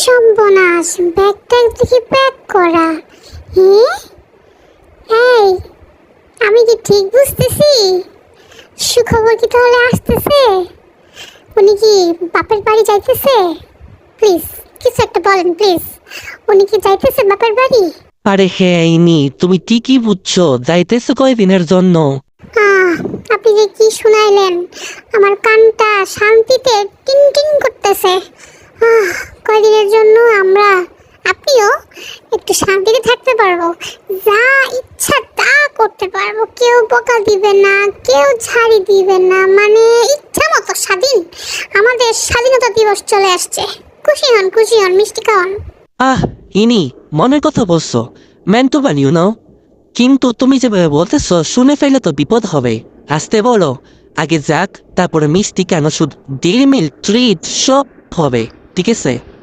সর্বনাশ, ব্যাগটা দেখি প্যাক করা। হ্যাঁ, এই আমি কি ঠিক বুঝতেছি? সুখবর কি তাহলে আসতেছে? উনি কি বাপের বাড়ি যাইতেছে? প্লিজ কিছু একটা বলেন প্লিজ। উনি কি যাইতেছে বাপের বাড়ি? আরে হ্যাঁ ইনি, তুমি ঠিকই বুঝছো, যাইতেছো কয়দিনের জন্য? আহ, আপনি যে কি শুনাইলেন, আমার কানটা শান্তিতে টিং টিং করতেছে। কয়দিনের জন্য আমরা, আপনিও একটু শান্তিতে থাকতে পারবো, যা ইচ্ছা তা করতে পারবো, কেউ বকা দিবে না, কেউ ছাড়ি দিবে না, মানে ইচ্ছা মতো স্বাধীন। আমাদের স্বাধীনতা দিবস চলে আসছে, খুশি হন খুশি হন, মিষ্টি খাওয়ান। আহ ইনি, মনের কথা বলছো, ম্যান টু ম্যান ইউ নাও। কিন্তু তুমি যেভাবে বলতেছো, শুনে ফেলে তো বিপদ হবে। আসতে বলো, আগে যাক, তারপরে মিষ্টি কেন শুধু ডেইরি মিল্ক ট্রিট সব হবে, ঠিক আছে?